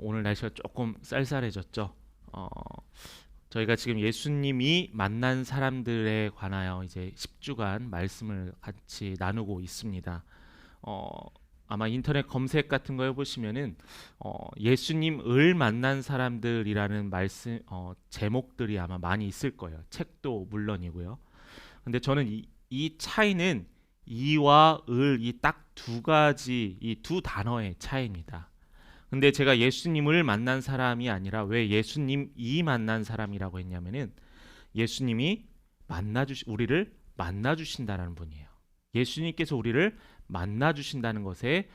오늘 날씨가 조금 쌀쌀해졌죠. 어, 저희가 지금 예수님이 만난 사람들에 관하여 이제 10주간 말씀을 같이 나누고 있습니다. 어, 아마 인터넷 검색 같은 거 해보시면은 예수님을 만난 사람들이라는 말씀 제목들이 아마 많이 있을 거예요. 책도 물론이고요. 근데 저는 이 차이는 이와 을 이 딱 두 가지 이 두 단어의 차이입니다. 근데 제가 예수님을 만난 사람이 아니라 왜 예수님이 만난 사람이라고 했냐면은 예수님이 우리를 만나 주신다는 분이에요. 예수님께서 우리를 만나 주신다는 것에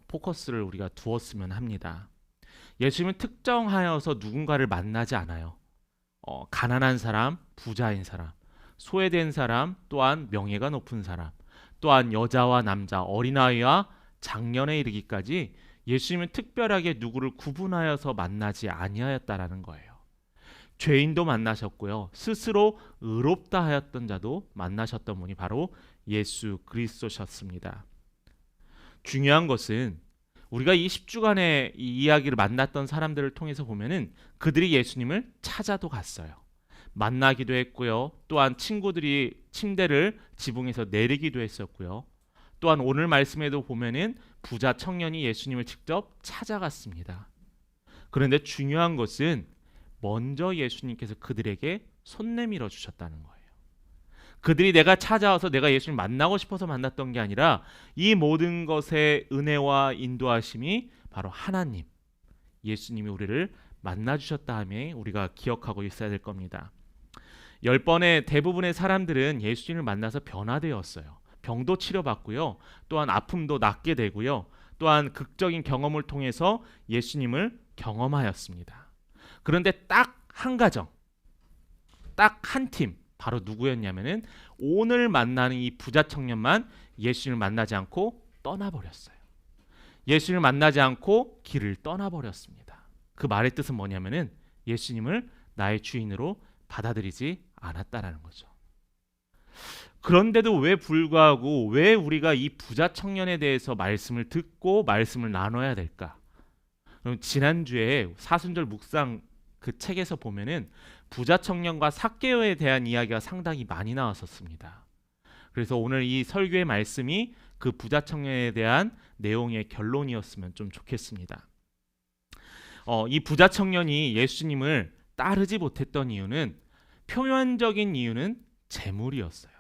포커스를 우리가 두었으면 합니다. 예수님은 특정하여서 누군가를 만나지 않아요. 가난한 사람, 부자인 사람, 소외된 사람, 또한 명예가 높은 사람, 또한 여자와 남자, 어린아이와 장년에 이르기까지 예수님은 특별하게 누구를 구분하여서 만나지 아니하였다라는 거예요. 죄인도 만나셨고요. 스스로 의롭다 하였던 자도 만나셨던 분이 바로 예수 그리스도셨습니다. 중요한 것은 우리가 이 10주간의 이 이야기를 만났던 사람들을 통해서 보면은 그들이 예수님을 찾아도 갔어요. 만나기도 했고요. 또한 친구들이 침대를 지붕에서 내리기도 했었고요. 또한 오늘 말씀에도 보면은 부자 청년이 예수님을 직접 찾아갔습니다. 그런데 중요한 것은 먼저 예수님께서 그들에게 손 내밀어 주셨다는 거예요. 그들이 내가 찾아와서 내가 예수님 만나고 싶어서 만났던 게 아니라 이 모든 것의 은혜와 인도하심이 바로 하나님, 예수님이 우리를 만나 주셨다 함에 우리가 기억하고 있어야 될 겁니다. 10번의 대부분의 사람들은 예수님을 만나서 변화되었어요. 병도 치료받고요. 또한 아픔도 낫게 되고요. 또한 극적인 경험을 통해서 예수님을 경험하였습니다. 그런데 딱 한 가정, 딱 한 팀, 바로 누구였냐면은 오늘 만나는 이 부자 청년만 예수님을 만나지 않고 떠나버렸어요. 예수님을 만나지 않고 길을 떠나버렸습니다. 그 말의 뜻은 뭐냐면은 예수님을 나의 주인으로 받아들이지 않았다라는 거죠. 그런데도 왜 불구하고 왜 우리가 이 부자 청년에 대해서 말씀을 듣고 말씀을 나눠야 될까? 그럼 지난주에 사순절 묵상 그 책에서 보면은 부자 청년과 삭개오에 대한 이야기가 상당히 많이 나왔었습니다. 그래서 오늘 이 설교의 말씀이 그 부자 청년에 대한 내용의 결론이었으면 좀 좋겠습니다. 이 부자 청년이 예수님을 따르지 못했던 이유는 표면적인 이유는 재물이었어요.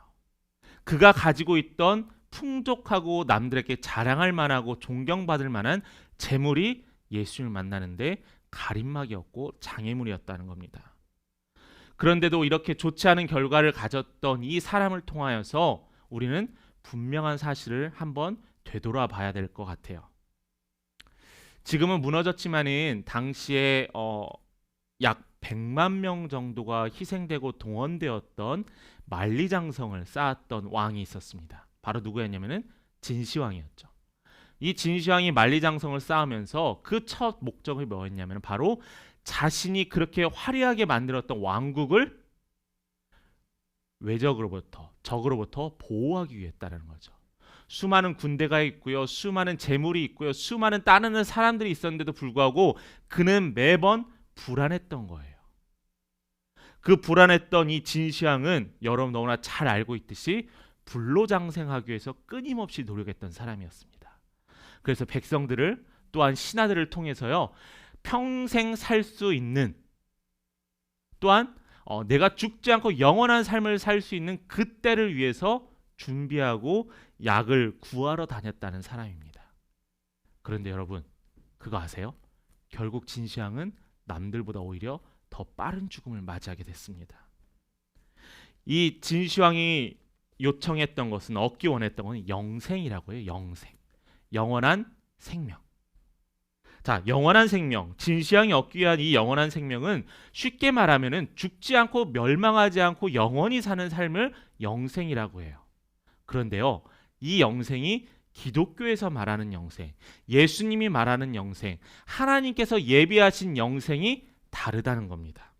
그가 가지고 있던 풍족하고 남들에게 자랑할 만하고 존경받을 만한 재물이 예수님을 만나는데 가림막이었고 장애물이었다는 겁니다. 그런데도 이렇게 좋지 않은 결과를 가졌던 이 사람을 통하여서 우리는 분명한 사실을 한번 되돌아봐야 될 것 같아요. 지금은 무너졌지만은 당시에 약 100만 명 정도가 희생되고 동원되었던 만리장성을 쌓았던 왕이 있었습니다. 바로 누구였냐면은 진시황이었죠. 이 진시황이 만리장성을 쌓으면서 그 첫 목적이 뭐였냐면 바로 자신이 그렇게 화려하게 만들었던 왕국을 외적으로부터 적으로부터 보호하기 위했다는 거죠. 수많은 군대가 있고요, 수많은 재물이 있고요, 수많은 따르는 사람들이 있었는데도 불구하고 그는 매번 불안했던 거예요. 그 불안했던 이 진시황은 여러분 너무나 잘 알고 있듯이 불로장생하기 위해서 끊임없이 노력했던 사람이었습니다. 그래서 백성들을 또한 신하들을 통해서요 평생 살 수 있는 또한 내가 죽지 않고 영원한 삶을 살 수 있는 그때를 위해서 준비하고 약을 구하러 다녔다는 사람입니다. 그런데 여러분 그거 아세요? 결국 진시황은 남들보다 오히려 더 빠른 죽음을 맞이하게 됐습니다. 이 진시황이 요청했던 것은 얻기 원했던 것은 영생이라고 해요. 영생. 영원한 생명. 자, 영원한 생명. 진시황이 얻기 위한 이 영원한 생명은 쉽게 말하면은 죽지 않고 멸망하지 않고 영원히 사는 삶을 영생이라고 해요. 그런데요. 이 영생이 기독교에서 말하는 영생, 예수님이 말하는 영생, 하나님께서 예비하신 영생이 다르다는 겁니다.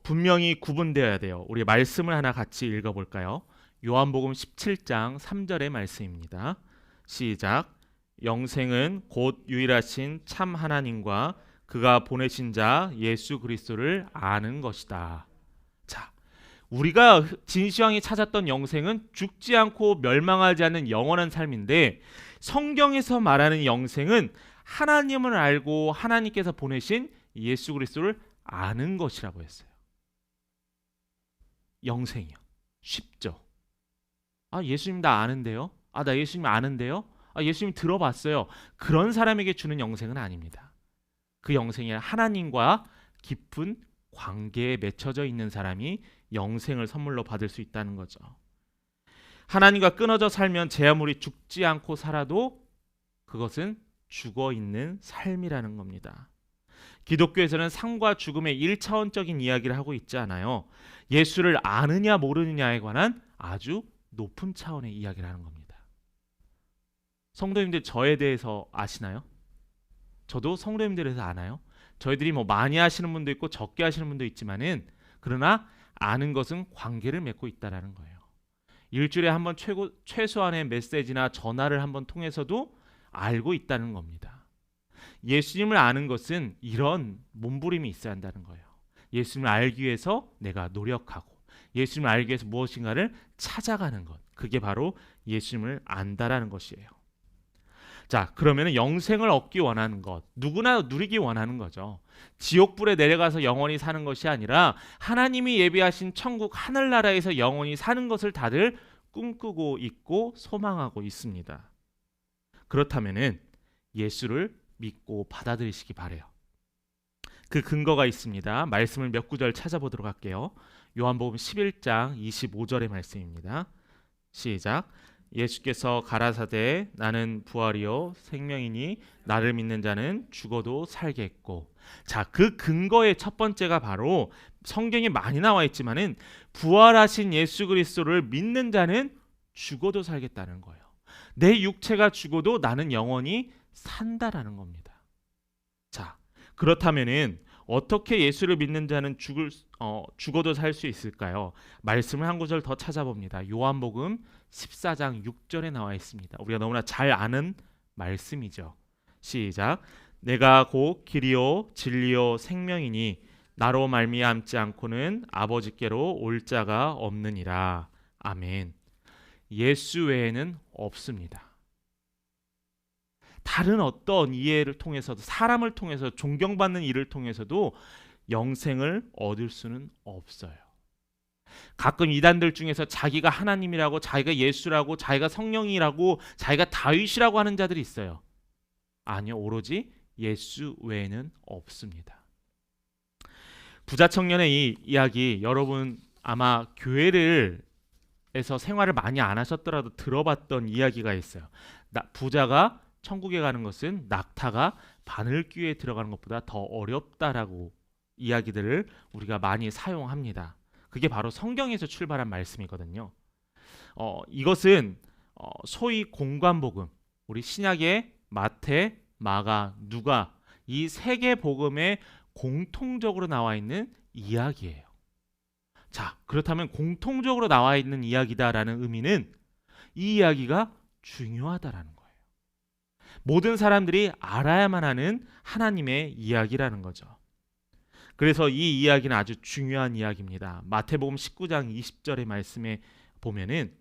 분명히 구분되어야 돼요. 우리 말씀을 하나 같이 읽어볼까요? 요한복음 17장 3절의 말씀입니다. 시작. 영생은 곧 유일하신 참 하나님과 그가 보내신 자 예수 그리스도를 아는 것이다. 자, 우리가 진시황이 찾았던 영생은 죽지 않고 멸망하지 않는 영원한 삶인데, 성경에서 말하는 영생은 하나님을 알고 하나님께서 보내신 예수 그리스도를 아는 것이라고 했어요. 영생이요. 쉽죠. 아, 예수님 나 아는데요. 아, 나 예수님 아는데요. 아, 예수님 들어봤어요. 그런 사람에게 주는 영생은 아닙니다. 그 영생이 하나님과 깊은 관계에 맺혀져 있는 사람이 영생을 선물로 받을 수 있다는 거죠. 하나님과 끊어져 살면 제 아무리 죽지 않고 살아도 그것은 죽어 있는 삶이라는 겁니다. 기독교에서는 삶과 죽음의 1차원적인 이야기를 하고 있지 않아요. 예수를 아느냐 모르느냐에 관한 아주 높은 차원의 이야기를 하는 겁니다. 성도님들 저에 대해서 아시나요? 저도 성도님들에 대해서 아나요? 저희들이 뭐 많이 아시는 분도 있고 적게 아시는 분도 있지만은, 그러나 아는 것은 관계를 맺고 있다라는 거예요. 일주일에 한번 최소한의 메시지나 전화를 한번 통해서도 알고 있다는 겁니다. 예수님을 아는 것은 이런 몸부림이 있어야 한다는 거예요. 예수님을 알기 위해서 내가 노력하고 예수님을 알기 위해서 무엇인가를 찾아가는 것, 그게 바로 예수님을 안다라는 것이에요. 자, 그러면 영생을 얻기 원하는 것, 누구나 누리기 원하는 거죠. 지옥불에 내려가서 영원히 사는 것이 아니라 하나님이 예비하신 천국 하늘나라에서 영원히 사는 것을 다들 꿈꾸고 있고 소망하고 있습니다. 그렇다면은 예수를 믿고 받아들이시기 바래요. 그 근거가 있습니다. 말씀을 몇 구절 찾아보도록 할게요. 요한복음 11장 25절의 말씀입니다. 시작. 예수께서 가라사대 나는 부활이요 생명이니 나를 믿는 자는 죽어도 살겠고. 자, 그 근거의 첫 번째가 바로 성경에 많이 나와 있지만은 부활하신 예수 그리스도를 믿는 자는 죽어도 살겠다는 거예요. 내 육체가 죽어도 나는 영원히 산다라는 겁니다. 자, 그렇다면은 어떻게 예수를 믿는 자는 죽어도 살 수 있을까요? 말씀을 한 구절 더 찾아봅니다. 요한복음 14장 6절에 나와 있습니다. 우리가 너무나 잘 아는 말씀이죠. 시작. 내가 곧 길이요 진리요 생명이니 나로 말미암지 않고는 아버지께로 올 자가 없느니라. 아멘. 예수 외에는 없습니다. 다른 어떤 이해를 통해서도, 사람을 통해서, 존경받는 일을 통해서도 영생을 얻을 수는 없어요. 가끔 이단들 중에서 자기가 하나님이라고, 자기가 예수라고, 자기가 성령이라고, 자기가 다윗이라고 하는 자들이 있어요. 아니요, 오로지 예수 외에는 없습니다. 부자 청년의 이 이야기, 여러분 아마 교회를 에서 생활을 많이 안 하셨더라도 들어봤던 이야기가 있어요. 부자가 천국에 가는 것은 낙타가 바늘귀에 들어가는 것보다 더 어렵다라고 이야기들을 우리가 많이 사용합니다. 그게 바로 성경에서 출발한 말씀이거든요. 이것은 소위 공관복음, 우리 신약의 마태, 마가, 누가, 이 세 개 복음에 공통적으로 나와 있는 이야기예요. 자, 그렇다면 공통적으로 나와 있는 이야기다라는 의미는 이 이야기가 중요하다라는 거예요. 모든 사람들이 알아야만 하는 하나님의 이야기라는 거죠. 그래서 이 이야기는 아주 중요한 이야기입니다. 마태복음 19장 20절의 말씀에 보면은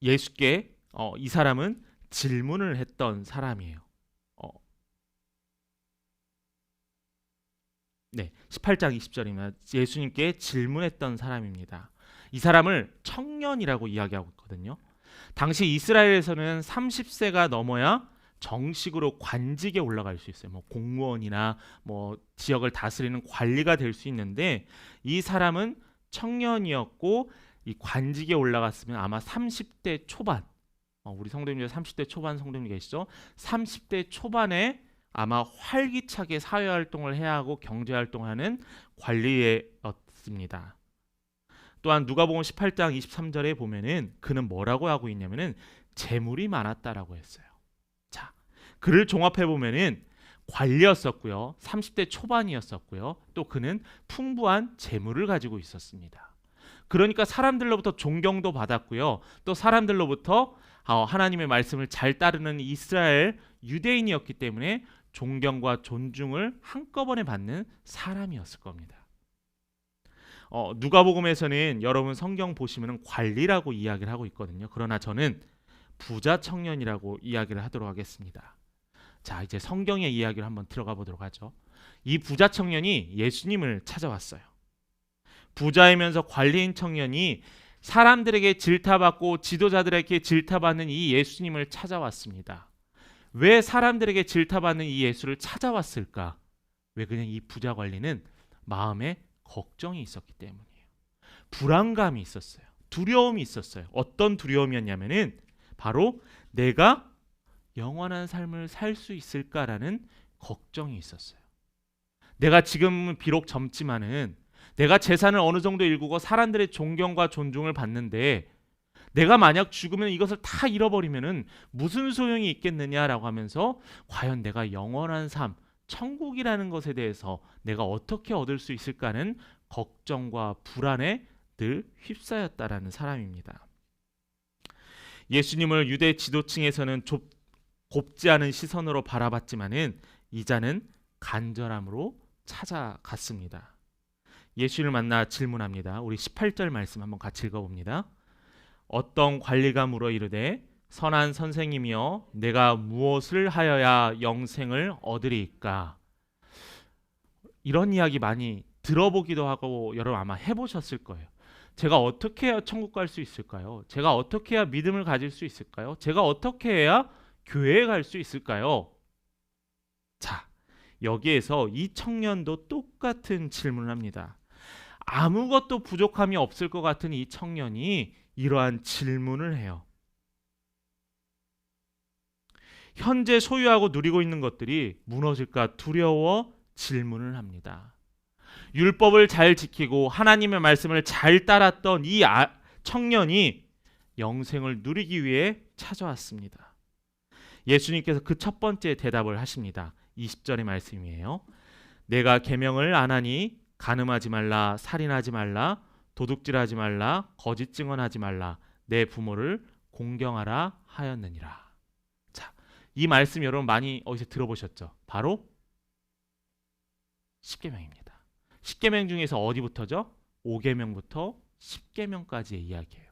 예수께 이 사람은 질문을 했던 사람이에요. 네, 18장 20절이면 예수님께 질문했던 사람입니다. 이 사람을 청년이라고 이야기하고 있거든요. 당시 이스라엘에서는 30세가 넘어야 정식으로 관직에 올라갈 수 있어요. 뭐 공무원이나 뭐 지역을 다스리는 관리가 될 수 있는데, 이 사람은 청년이었고 이 관직에 올라갔으면 아마 30대 초반, 우리 성도님 중에 30대 초반 성도님 계시죠? 30대 초반에 아마 활기차게 사회활동을 해야 하고 경제활동하는 관리였습니다. 또한 누가복음 18장 23절에 보면은 그는 뭐라고 하고 있냐면은 재물이 많았다라고 했어요. 자, 그를 종합해 보면은 관리였었고요, 30대 초반이었었고요, 또 그는 풍부한 재물을 가지고 있었습니다. 그러니까 사람들로부터 존경도 받았고요, 또 사람들로부터 하나님의 말씀을 잘 따르는 이스라엘 유대인이었기 때문에 존경과 존중을 한꺼번에 받는 사람이었을 겁니다. 누가복음에서는 여러분 성경 보시면 관리라고 이야기를 하고 있거든요. 그러나 저는 부자 청년이라고 이야기를 하도록 하겠습니다. 자, 이제 성경의 이야기를 한번 들어가 보도록 하죠. 이 부자 청년이 예수님을 찾아왔어요. 부자이면서 관리인 청년이 사람들에게 질타받고 지도자들에게 질타받는 이 예수님을 찾아왔습니다. 왜 사람들에게 질타받는 이 예수를 찾아왔을까? 왜 그냥 이 부자 관리는 마음에 걱정이 있었기 때문이에요. 불안감이 있었어요. 두려움이 있었어요. 어떤 두려움이었냐면은 바로 내가 영원한 삶을 살 수 있을까라는 걱정이 있었어요. 내가 지금은 비록 젊지만은 내가 재산을 어느 정도 일구고 사람들의 존경과 존중을 받는데 내가 만약 죽으면 이것을 다 잃어버리면은 무슨 소용이 있겠느냐라고 하면서 과연 내가 영원한 삶, 천국이라는 것에 대해서 내가 어떻게 얻을 수 있을까는 걱정과 불안에 늘 휩싸였다라는 사람입니다. 예수님을 유대 지도층에서는 곱지 않은 시선으로 바라봤지만은 이자는 간절함으로 찾아갔습니다. 예수를 만나 질문합니다. 우리 18절 말씀 한번 같이 읽어봅니다. 어떤 관리가 물어 이르되 선한 선생님이여 내가 무엇을 하여야 영생을 얻으리이까? 이런 이야기 많이 들어보기도 하고 여러분 아마 해보셨을 거예요. 제가 어떻게 해야 천국 갈 수 있을까요? 제가 어떻게 해야 믿음을 가질 수 있을까요? 제가 어떻게 해야 교회에 갈 수 있을까요? 자, 여기에서 이 청년도 똑같은 질문을 합니다. 아무것도 부족함이 없을 것 같은 이 청년이 이러한 질문을 해요. 현재 소유하고 누리고 있는 것들이 무너질까 두려워 질문을 합니다. 율법을 잘 지키고 하나님의 말씀을 잘 따랐던 이 청년이 영생을 누리기 위해 찾아왔습니다. 예수님께서 그 첫 번째 대답을 하십니다. 20절의 말씀이에요. 내가 계명을 안 하니 간음하지 말라, 살인하지 말라, 도둑질하지 말라, 거짓 증언하지 말라, 내 부모를 공경하라 하였느니라. 자, 이 말씀 여러분 많이 어디서 들어보셨죠? 바로 십계명입니다. 십계명 중에서 어디부터죠? 5계명부터 10계명까지의 이야기예요.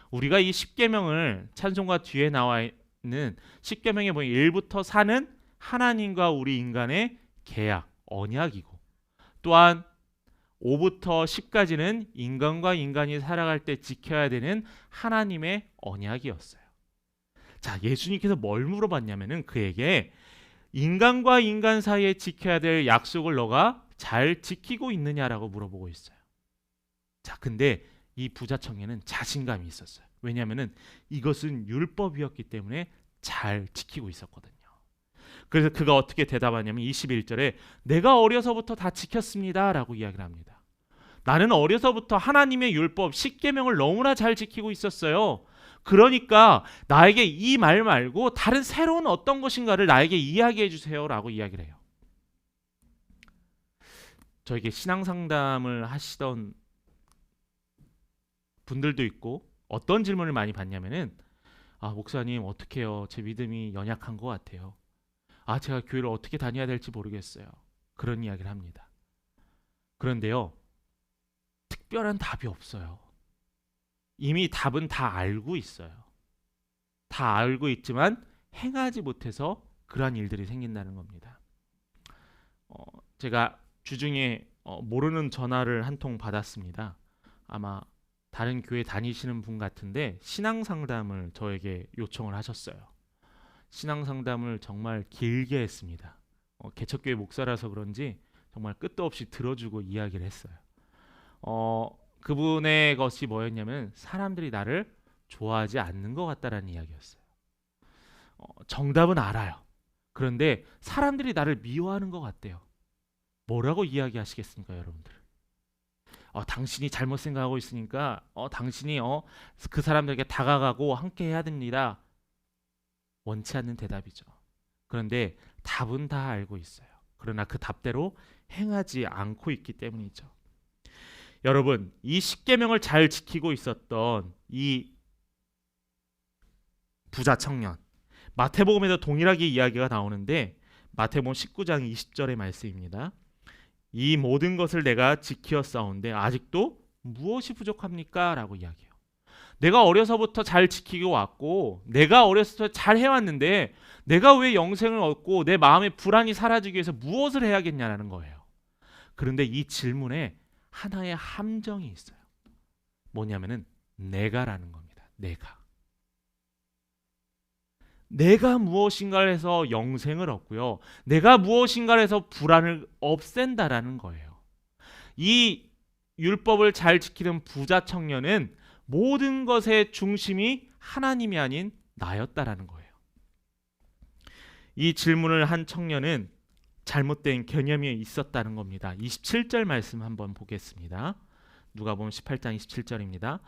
우리가 이 십계명을 찬송가 뒤에 나와 있는 십계명에 보면 1부터 4는 하나님과 우리 인간의 계약, 언약이고 또한 5부터 10까지는 인간과 인간이 살아갈 때 지켜야 되는 하나님의 언약이었어요. 자, 예수님께서 뭘 물어봤냐면은 그에게 인간과 인간 사이에 지켜야 될 약속을 너가 잘 지키고 있느냐라고 물어보고 있어요. 자, 근데 이 부자 청년은 자신감이 있었어요. 왜냐하면은 이것은 율법이었기 때문에 잘 지키고 있었거든요. 그래서 그가 어떻게 대답하냐면 21절에 내가 어려서부터 다 지켰습니다라고 이야기를 합니다. 나는 어려서부터 하나님의 율법 10계명을 너무나 잘 지키고 있었어요. 그러니까 나에게 이 말 말고 다른 새로운 어떤 것인가를 나에게 이야기해 주세요라고 이야기를 해요. 저에게 신앙 상담을 하시던 분들도 있고 어떤 질문을 많이 받냐면은 목사님 어떻게 해요? 제 믿음이 연약한 것 같아요. 제가 교회를 어떻게 다녀야 될지 모르겠어요. 그런 이야기를 합니다. 그런데요, 특별한 답이 없어요. 이미 답은 다 알고 있어요. 다 알고 있지만 행하지 못해서 그러한 일들이 생긴다는 겁니다. 제가 주중에 모르는 전화를 한 통 받았습니다. 아마 다른 교회 다니시는 분 같은데 신앙 상담을 저에게 요청을 하셨어요. 신앙 상담을 정말 길게 했습니다. 개척교회 목사라서 그런지 정말 끝도 없이 들어주고 이야기를 했어요. 그분의 것이 뭐였냐면 사람들이 나를 좋아하지 않는 것 같다라는 이야기였어요. 정답은 알아요. 그런데 사람들이 나를 미워하는 것 같대요. 뭐라고 이야기하시겠습니까, 여러분들? 당신이 잘못 생각하고 있으니까 당신이 그 사람들에게 다가가고 함께 해야 됩니다. 원치 않는 대답이죠. 그런데 답은 다 알고 있어요. 그러나 그 답대로 행하지 않고 있기 때문이죠. 여러분, 이 십계명을 잘 지키고 있었던 이 부자 청년. 마태복음에도 동일하게 이야기가 나오는데 마태복음 19장 20절의 말씀입니다. 이 모든 것을 내가 지키었사온데 아직도 무엇이 부족합니까? 라고 이야기해요. 내가 어려서부터 잘 지키고 왔고 내가 어렸을 때 잘 해왔는데 내가 왜 영생을 얻고 내 마음의 불안이 사라지기 위해서 무엇을 해야겠냐라는 거예요. 그런데 이 질문에 하나의 함정이 있어요. 뭐냐면은 내가라는 겁니다. 내가 무엇인가를 해서 영생을 얻고요. 내가 무엇인가를 해서 불안을 없앤다라는 거예요. 이 율법을 잘 지키는 부자 청년은 모든 것의 중심이 하나님이 아닌 나였다라는 거예요. 이 질문을 한 청년은 잘못된 개념이 있었다는 겁니다. 27절 말씀 한번 보겠습니다. 누가복음 18장 27절입니다.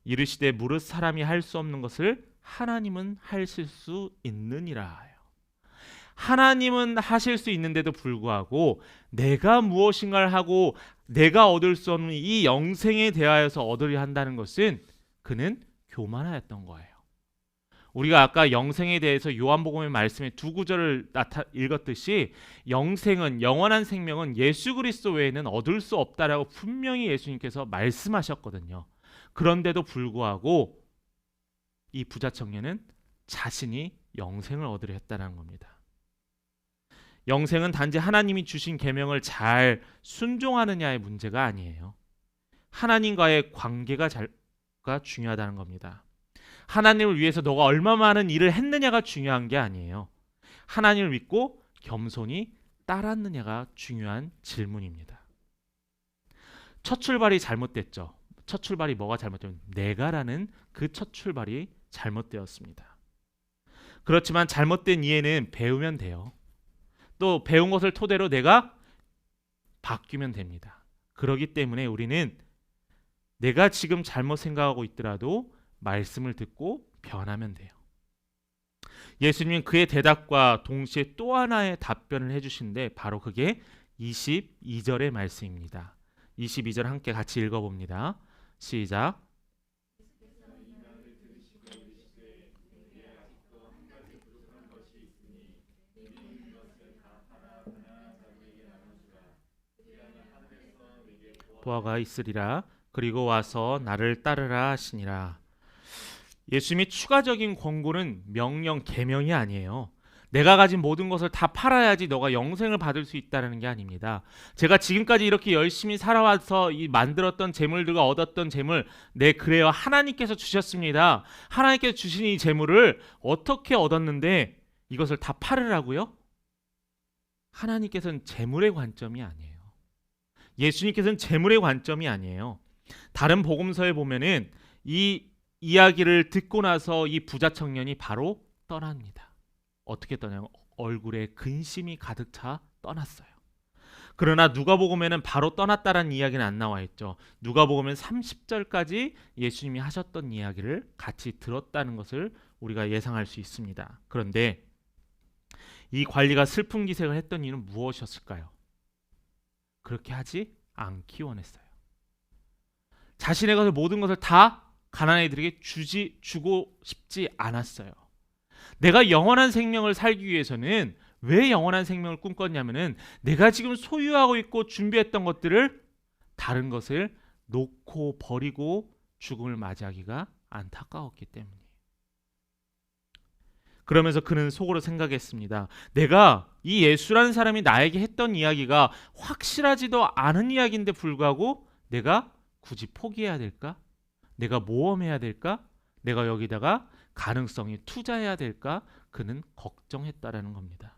이르시되 무릇 사람이 할 수 없는 것을 하나님은 하실 수 있느니라. 하나님은 하실 수 있는데도 불구하고 내가 무엇인가를 하고 내가 얻을 수 없는 이 영생에 대하여서 얻으려 한다는 것은 그는 교만하였던 거예요. 우리가 아까 영생에 대해서 요한복음의 말씀에 두 구절을 읽었듯이 영생은, 영원한 생명은 예수 그리스도 외에는 얻을 수 없다라고 분명히 예수님께서 말씀하셨거든요. 그런데도 불구하고 이 부자 청년은 자신이 영생을 얻으려 했다는 겁니다. 영생은 단지 하나님이 주신 계명을 잘 순종하느냐의 문제가 아니에요. 하나님과의 관계가 중요하다는 겁니다. 하나님을 위해서 너가 얼마 많은 일을 했느냐가 중요한 게 아니에요. 하나님을 믿고 겸손히 따랐느냐가 중요한 질문입니다. 첫 출발이 잘못됐죠. 첫 출발이 뭐가 잘못되면 내가라는 그 첫 출발이 잘못되었습니다. 그렇지만 잘못된 이해는 배우면 돼요. 또 배운 것을 토대로 내가 바뀌면 됩니다. 그렇기 때문에 우리는 내가 지금 잘못 생각하고 있더라도 말씀을 듣고 변하면 돼요. 예수님은 그의 대답과 동시에 또 하나의 답변을 해주신데 바로 그게 22절의 말씀입니다. 22절 함께 같이 읽어봅니다. 시작. 보아가 있으리라. 그리고 와서 나를 따르라 하시니라. 예수님이 추가적인 권고는 명령, 계명이 아니에요. 내가 가진 모든 것을 다 팔아야지 너가 영생을 받을 수 있다는 게 아닙니다. 제가 지금까지 이렇게 열심히 살아와서 이 만들었던 재물들과 얻었던 재물, 네 그래요. 하나님께서 주셨습니다. 하나님께서 주신 이 재물을 어떻게 얻었는데 이것을 다 팔으라고요? 하나님께서는 재물의 관점이 아니에요. 예수님께서는 재물의 관점이 아니에요. 다른 복음서에 보면은 이 이야기를 듣고 나서 이 부자 청년이 바로 떠납니다. 어떻게 떠냐면 얼굴에 근심이 가득 차 떠났어요. 그러나 누가복음에는 바로 떠났다라는 이야기는 안 나와 있죠. 누가복음은 30절까지 예수님이 하셨던 이야기를 같이 들었다는 것을 우리가 예상할 수 있습니다. 그런데 이 관리가 슬픈 기색을 했던 이유는 무엇이었을까요? 그렇게 하지 않기 원했어요. 자신의 것을 모든 것을 다 가난아이들에게 주고 싶지 않았어요. 내가 영원한 생명을 살기 위해서는 왜 영원한 생명을 꿈꿨냐면은 내가 지금 소유하고 있고 준비했던 것들을 다른 것을 놓고 버리고 죽음을 맞이하기가 안타까웠기 때문이에요. 그러면서 그는 속으로 생각했습니다. 내가 이 예수라는 사람이 나에게 했던 이야기가 확실하지도 않은 이야기인데 불구하고 내가 굳이 포기해야 될까? 내가 모험해야 될까? 내가 여기다가 가능성이 투자해야 될까? 그는 걱정했다라는 겁니다.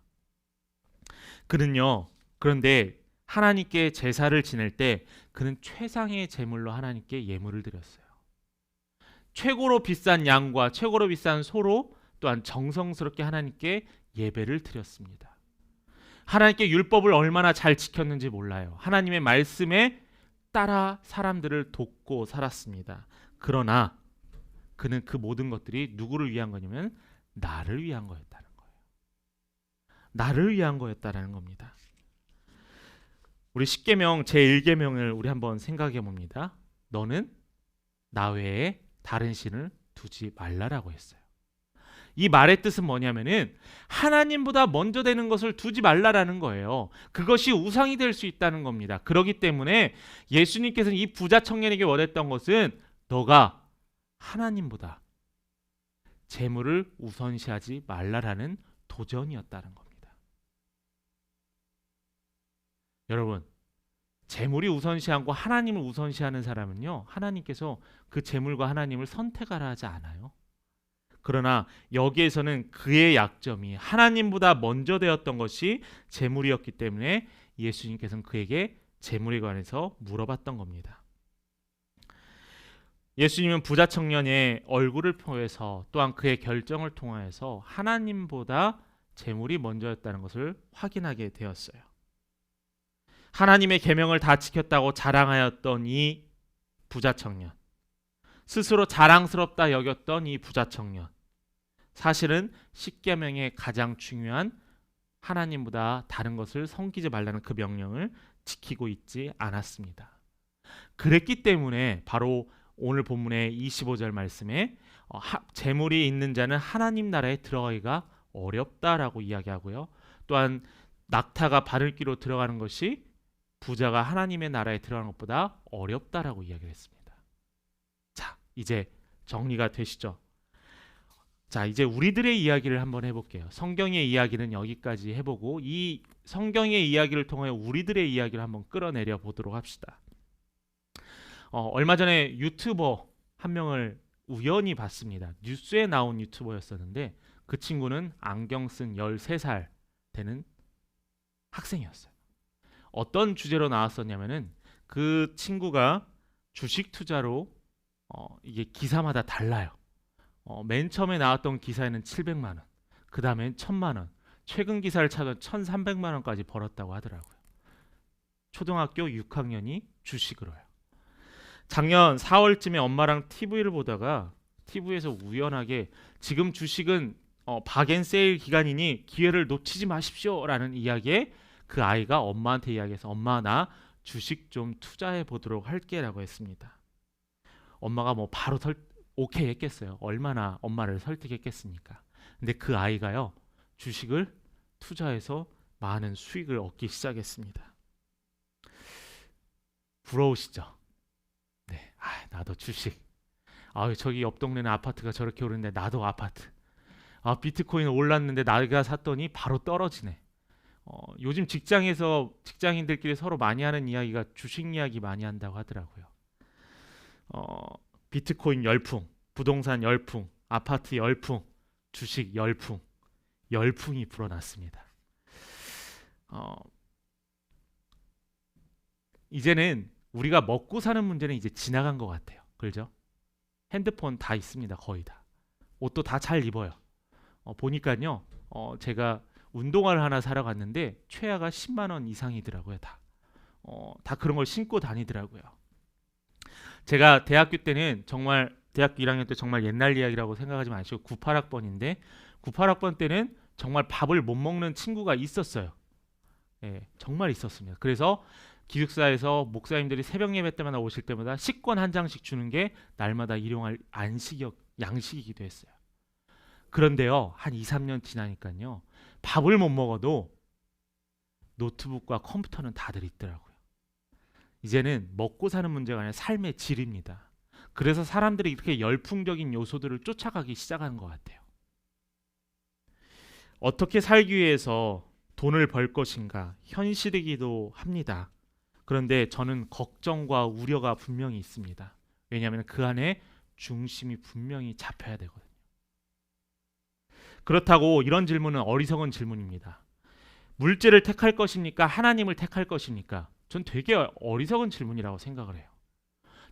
그는요. 그런데 하나님께 제사를 지낼 때 그는 최상의 제물로 하나님께 예물을 드렸어요. 최고로 비싼 양과 최고로 비싼 소로 또한 정성스럽게 하나님께 예배를 드렸습니다. 하나님께 율법을 얼마나 잘 지켰는지 몰라요. 하나님의 말씀에 따라 사람들을 돕고 살았습니다. 그러나 그는 그 모든 것들이 누구를 위한 거냐면 나를 위한 거였다는 거예요. 나를 위한 거였다는 겁니다. 우리 십계명 제1계명을 우리 한번 생각해 봅니다. 너는 나 외에 다른 신을 두지 말라라고 했어요. 이 말의 뜻은 뭐냐면은 하나님보다 먼저 되는 것을 두지 말라라는 거예요. 그것이 우상이 될 수 있다는 겁니다. 그렇기 때문에 예수님께서는 이 부자 청년에게 원했던 것은 너가 하나님보다 재물을 우선시하지 말라라는 도전이었다는 겁니다. 여러분, 재물이 우선시하고 하나님을 우선시하는 사람은요, 하나님께서 그 재물과 하나님을 선택하라 하지 않아요. 그러나 여기에서는 그의 약점이 하나님보다 먼저 되었던 것이 재물이었기 때문에 예수님께서는 그에게 재물에 관해서 물어봤던 겁니다. 예수님은 부자 청년의 얼굴을 통해서 또한 그의 결정을 통하여서 하나님보다 재물이 먼저였다는 것을 확인하게 되었어요. 하나님의 계명을 다 지켰다고 자랑하였던 이 부자 청년, 스스로 자랑스럽다 여겼던 이 부자 청년, 사실은 십계명의 가장 중요한 하나님보다 다른 것을 섬기지 말라는 그 명령을 지키고 있지 않았습니다. 그랬기 때문에 바로 오늘 본문의 25절 말씀에 재물이 있는 자는 하나님 나라에 들어가기가 어렵다라고 이야기하고요. 또한 낙타가 바늘귀로 들어가는 것이 부자가 하나님의 나라에 들어가는 것보다 어렵다라고 이야기를 했습니다. 자, 이제 정리가 되시죠? 자, 이제 우리들의 이야기를 한번 해볼게요. 성경의 이야기는 여기까지 해보고 이 성경의 이야기를 통해 우리들의 이야기를 한번 끌어내려 보도록 합시다. 얼마 전에 유튜버 한 명을 우연히 봤습니다. 뉴스에 나온 유튜버였었는데 그 친구는 안경 쓴 13살 되는 학생이었어요. 어떤 주제로 나왔었냐면은 그 친구가 주식 투자로 이게 기사마다 달라요. 맨 처음에 나왔던 기사에는 700만 원, 그 다음엔 1000만 원, 최근 기사를 찾아 1300만 원까지 벌었다고 하더라고요. 초등학교 6학년이 주식으로요. 작년 4월쯤에 엄마랑 TV를 보다가 TV에서 우연하게 지금 주식은 박앤세일 기간이니 기회를 놓치지 마십시오 라는 이야기에 그 아이가 엄마한테 이야기해서 엄마 나 주식 좀 투자해 보도록 할게 라고 했습니다. 엄마가 뭐 바로 오케이 했겠어요. 얼마나 엄마를 설득했겠습니까? 근데 그 아이가요, 주식을 투자해서 많은 수익을 얻기 시작했습니다. 부러우시죠? 네, 나도 주식. 저기 옆 동네는 아파트가 저렇게 오르는데 나도 아파트. 비트코인 올랐는데 내가 샀더니 바로 떨어지네. 요즘 직장인들끼리 서로 많이 하는 이야기가 주식 이야기 많이 한다고 하더라고요. 비트코인 열풍, 부동산 열풍, 아파트 열풍, 주식 열풍, 열풍이 불어났습니다. 이제는 우리가 먹고 사는 문제는 이제 지나간 것 같아요. 그렇죠? 핸드폰 다 있습니다. 거의 다. 옷도 다 잘 입어요. 보니까요, 제가 운동화를 하나 사러 갔는데 최하가 10만 원 이상이더라고요. 다 그런 걸 신고 다니더라고요. 제가 대학교 때는 정말 대학교 1학년 때 정말 옛날 이야기라고 생각하지 마시고 98학번인데 98학번 때는 정말 밥을 못 먹는 친구가 있었어요. 예, 정말 있었습니다. 그래서 기숙사에서 목사님들이 새벽 예배 때마다 오실 때마다 식권 한 장씩 주는 게 날마다 일용할 양식이기도 했어요. 그런데요, 한 2, 3년 지나니까요, 밥을 못 먹어도 노트북과 컴퓨터는 다들 있더라고요. 이제는 먹고 사는 문제가 아니라 삶의 질입니다. 그래서 사람들이 이렇게 열풍적인 요소들을 쫓아가기 시작하는 것 같아요. 어떻게 살기 위해서 돈을 벌 것인가 현실이기도 합니다. 그런데 저는 걱정과 우려가 분명히 있습니다. 왜냐하면 그 안에 중심이 분명히 잡혀야 되거든요. 그렇다고 이런 질문은 어리석은 질문입니다. 물질을 택할 것입니까? 하나님을 택할 것입니까? 전 되게 어리석은 질문이라고 생각을 해요.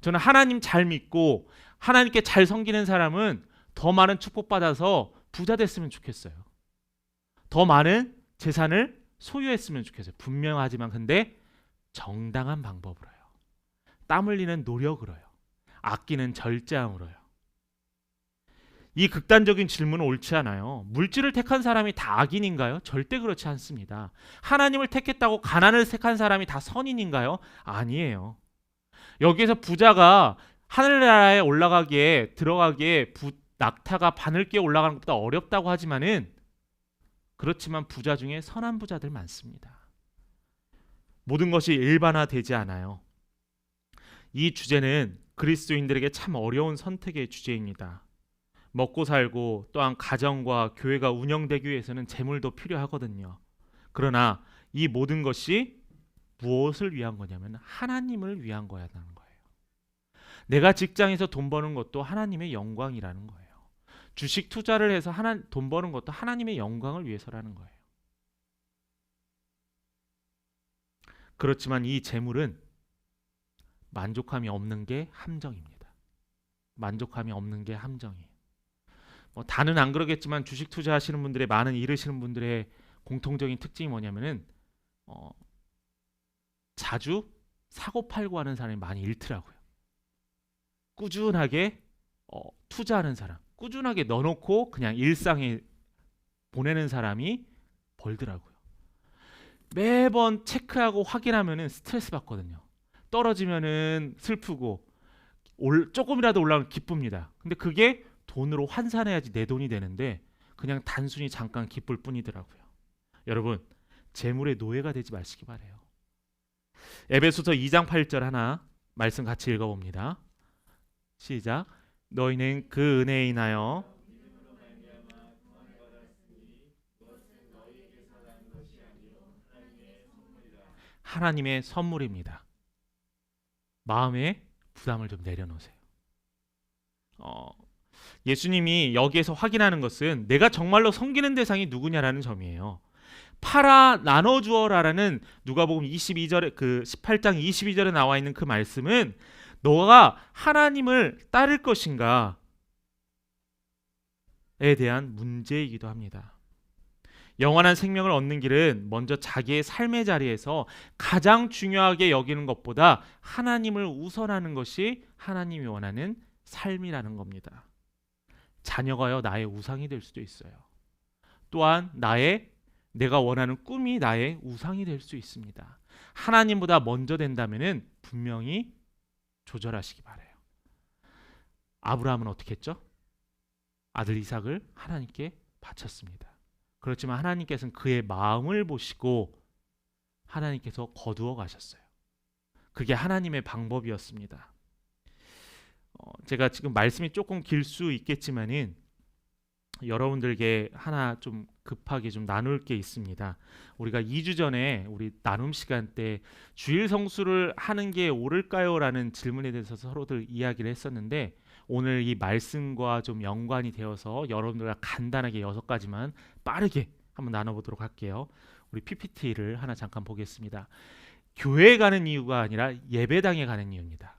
저는 하나님 잘 믿고 하나님께 잘 섬기는 사람은 더 많은 축복받아서 부자 됐으면 좋겠어요. 더 많은 재산을 소유했으면 좋겠어요. 분명하지만 근데 정당한 방법으로요. 땀 흘리는 노력으로요. 아끼는 절제함으로요. 이 극단적인 질문은 옳지 않아요. 물질을 택한 사람이 다 악인인가요? 절대 그렇지 않습니다. 하나님을 택했다고 가난을 택한 사람이 다 선인인가요? 아니에요. 여기에서 부자가 하늘나라에 들어가기에 낙타가 바늘 끼어 올라가는 것보다 어렵다고 하지만은 그렇지만 부자 중에 선한 부자들 많습니다. 모든 것이 일반화되지 않아요. 이 주제는 그리스도인들에게 참 어려운 선택의 주제입니다. 먹고 살고 또한 가정과 교회가 운영되기 위해서는 재물도 필요하거든요. 그러나 이 모든 것이 무엇을 위한 거냐면 하나님을 위한 거야라는 거예요. 내가 직장에서 돈 버는 것도 하나님의 영광이라는 거예요. 주식 투자를 해서 돈 버는 것도 하나님의 영광을 위해서라는 거예요. 그렇지만 이 재물은 만족함이 없는 게 함정입니다. 만족함이 없는 게 함정이에요. 다는 안 그러겠지만 주식 투자하시는 분들의 많은 잃으시는 분들의 공통적인 특징이 뭐냐면은 자주 사고 팔고 하는 사람이 많이 잃더라고요. 꾸준하게 투자하는 사람, 꾸준하게 넣어놓고 그냥 일상에 보내는 사람이 벌더라고요. 매번 체크하고 확인하면은 스트레스 받거든요. 떨어지면은 슬프고 조금이라도 올라오면 기쁩니다. 근데 그게 돈으로 환산해야지 내 돈이 되는데 그냥 단순히 잠깐 기쁠 뿐이더라고요. 여러분, 재물의 노예가 되지 마시기 바래요. 에베소서 2장 8절 하나 말씀 같이 읽어봅니다. 시작. 너희는 그 은혜에 인하여 하나님의 선물입니다. 마음의 부담을 좀 내려놓으세요. 예수님이 여기에서 확인하는 것은 내가 정말로 섬기는 대상이 누구냐라는 점이에요. 팔아 나눠 주어라라는 누가복음 22절에 18장 22절에 나와 있는 그 말씀은 너가 하나님을 따를 것인가에 대한 문제이기도 합니다. 영원한 생명을 얻는 길은 먼저 자기의 삶의 자리에서 가장 중요하게 여기는 것보다 하나님을 우선하는 것이 하나님이 원하는 삶이라는 겁니다. 자녀가요 나의 우상이 될 수도 있어요. 또한 내가 원하는 꿈이 나의 우상이 될 수 있습니다. 하나님보다 먼저 된다면은 분명히 조절하시기 바라요. 아브라함은 어떻게 했죠? 아들 이삭을 하나님께 바쳤습니다. 그렇지만 하나님께서는 그의 마음을 보시고 하나님께서 거두어 가셨어요. 그게 하나님의 방법이었습니다. 제가 지금 말씀이 조금 길 수 있겠지만은 여러분들께 하나 좀 급하게 좀 나눌 게 있습니다. 우리가 2주 전에 우리 나눔 시간 때 주일 성수를 하는 게 옳을까요? 라는 질문에 대해서 서로들 이야기를 했었는데 오늘 이 말씀과 좀 연관이 되어서 여러분들과 간단하게 6가지만 빠르게 한번 나눠보도록 할게요. 우리 PPT를 하나 잠깐 보겠습니다. 교회에 가는 이유가 아니라 예배당에 가는 이유입니다.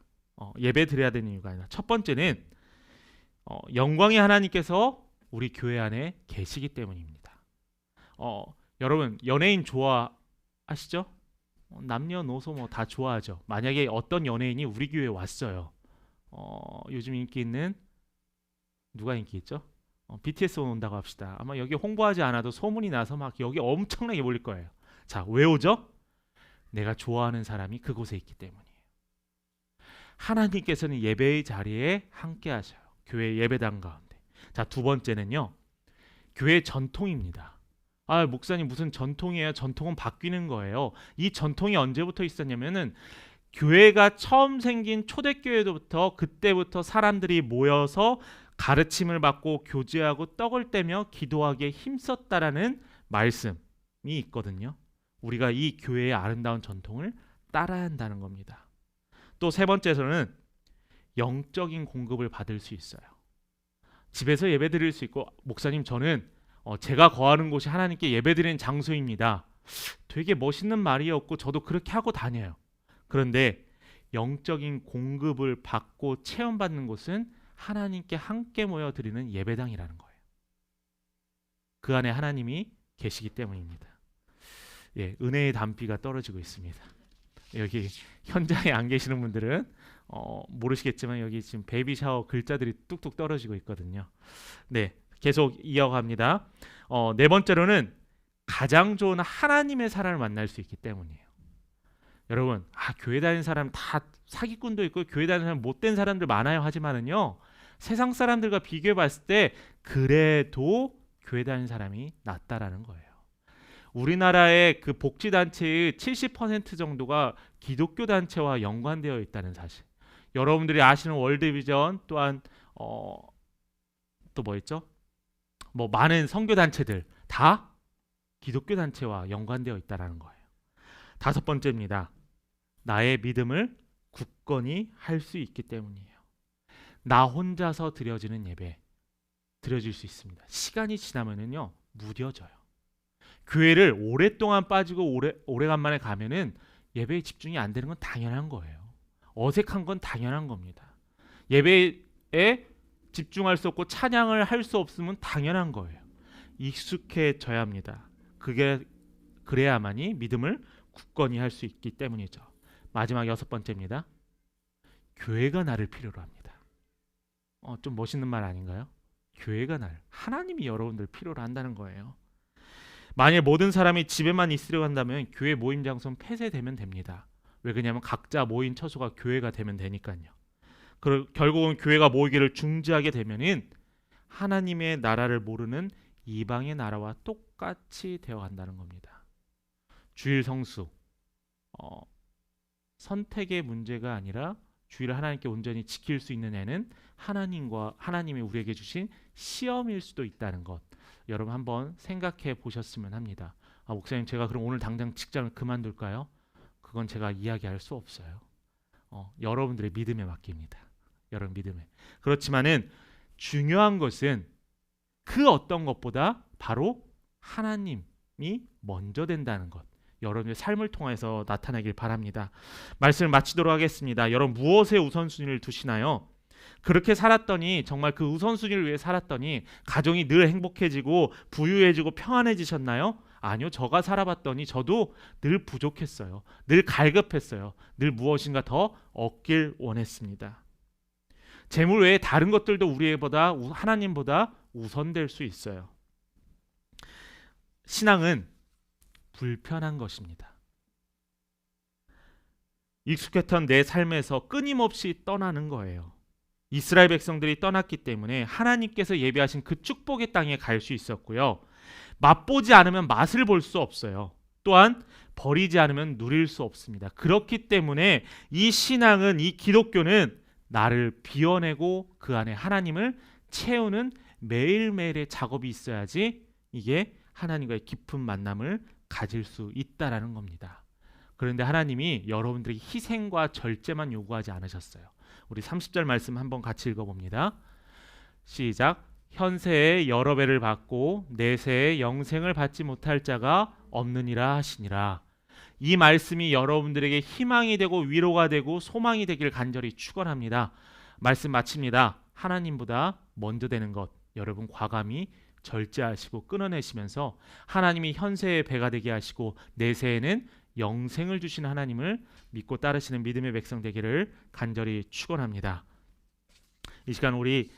예배 드려야 되는 이유가 아니라 첫 번째는 영광의 하나님께서 우리 교회 안에 계시기 때문입니다. 여러분 연예인 좋아하시죠? 남녀노소 뭐 다 좋아하죠. 만약에 어떤 연예인이 우리 교회에 왔어요. 요즘 인기 있는 누가 인기 있죠? BTS 온다고 합시다. 아마 여기 홍보하지 않아도 소문이 나서 막 여기 엄청나게 몰릴 거예요. 자, 왜 오죠? 내가 좋아하는 사람이 그곳에 있기 때문이에요. 하나님께서는 예배의 자리에 함께 하셔요. 교회 예배당 가운데. 자, 두 번째는요. 교회 전통입니다. 목사님 무슨 전통이에요? 전통은 바뀌는 거예요. 이 전통이 언제부터 있었냐면은 교회가 처음 생긴 초대교회부터 그때부터 사람들이 모여서 가르침을 받고 교제하고 떡을 떼며 기도하기에 힘썼다라는 말씀이 있거든요. 우리가 이 교회의 아름다운 전통을 따라야 한다는 겁니다. 또 세 번째로는 영적인 공급을 받을 수 있어요. 집에서 예배 드릴 수 있고 목사님 저는 제가 거하는 곳이 하나님께 예배 드리는 장소입니다. 되게 멋있는 말이었고 저도 그렇게 하고 다녀요. 그런데 영적인 공급을 받고 체험받는 곳은 하나님께 함께 모여 드리는 예배당이라는 거예요. 그 안에 하나님이 계시기 때문입니다. 은혜의 담비가 떨어지고 있습니다. 여기 현장에 안 계시는 분들은 모르시겠지만 여기 지금 베이비 샤워 글자들이 뚝뚝 떨어지고 있거든요. 네, 계속 이어갑니다. 네 번째로는 가장 좋은 하나님의 사람을 만날 수 있기 때문이에요. 여러분, 교회 다니는 사람 다 사기꾼도 있고 교회 다니는 사람 못된 사람들 많아요. 하지만은요, 세상 사람들과 비교해 봤을 때 그래도 교회 다니는 사람이 낫다라는 거예요. 우리나라의 그 복지 단체의 70% 정도가 기독교 단체와 연관되어 있다는 사실. 여러분들이 아시는 월드비전 또한 또 뭐 있죠? 뭐 많은 선교 단체들 다 기독교 단체와 연관되어 있다라는 거예요. 다섯 번째입니다. 나의 믿음을 굳건히 할 수 있기 때문이에요. 나 혼자서 드려지는 예배 드려질 수 있습니다. 시간이 지나면은요 무뎌져요. 교회를 오랫동안 빠지고 오래간만에 가면은 예배에 집중이 안 되는 건 당연한 거예요. 어색한 건 당연한 겁니다. 예배에 집중할 수 없고 찬양을 할 수 없으면 당연한 거예요. 익숙해져야 합니다. 그래야만이 믿음을 굳건히 할 수 있기 때문이죠. 마지막 여섯 번째입니다. 교회가 나를 필요로 합니다. 좀 멋있는 말 아닌가요? 교회가 하나님이 여러분들 필요로 한다는 거예요. 만일 모든 사람이 집에만 있으려고 한다면 교회 모임 장소는 폐쇄되면 됩니다. 왜 그러냐면 각자 모인 처소가 교회가 되면 되니까요. 결국은 교회가 모이기를 중지하게 되면은 하나님의 나라를 모르는 이방의 나라와 똑같이 되어간다는 겁니다. 주일 성수 선택의 문제가 아니라 주일을 하나님께 온전히 지킬 수 있는 애는 하나님이 우리에게 주신 시험일 수도 있다는 것, 여러분 한번 생각해 보셨으면 합니다. 목사님 제가 그럼 오늘 당장 직장을 그만둘까요? 그건 제가 이야기할 수 없어요. 여러분들의 믿음에 맡깁니다. 여러분 믿음에. 그렇지만은 중요한 것은 그 어떤 것보다 바로 하나님이 먼저 된다는 것, 여러분의 삶을 통해서 나타나길 바랍니다. 말씀을 마치도록 하겠습니다. 여러분 무엇에 우선순위를 두시나요? 그렇게 살았더니, 정말 그 우선순위를 위해 살았더니 가정이 늘 행복해지고 부유해지고 평안해지셨나요? 아니요. 저가 살아봤더니 저도 늘 부족했어요. 늘 갈급했어요. 늘 무엇인가 더 얻길 원했습니다. 재물 외에 다른 것들도 하나님보다 우선될 수 있어요. 신앙은 불편한 것입니다. 익숙했던 내 삶에서 끊임없이 떠나는 거예요. 이스라엘 백성들이 떠났기 때문에 하나님께서 예비하신 그 축복의 땅에 갈 수 있었고요. 맛보지 않으면 맛을 볼 수 없어요. 또한 버리지 않으면 누릴 수 없습니다. 그렇기 때문에 이 신앙은, 이 기독교는 나를 비워내고 그 안에 하나님을 채우는 매일매일의 작업이 있어야지 이게 하나님과의 깊은 만남을 가질 수 있다라는 겁니다. 그런데 하나님이 여러분들에게 희생과 절제만 요구하지 않으셨어요. 우리 30절 말씀 한번 같이 읽어봅니다. 시작. 현세에 여러 배를 받고 내세에 영생을 받지 못할 자가 없느니라 하시니라. 이 말씀이 여러분들에게 희망이 되고 위로가 되고 소망이 되길 간절히 축원합니다. 말씀 마칩니다. 하나님보다 먼저 되는 것, 여러분 과감히 절제하시고 끊어내시면서 하나님이 현세의 배가 되게 하시고 내세에는 영생을 주신 하나님을 믿고 따르시는 믿음의 백성 되기를 간절히 축원합니다. 이 시간 우리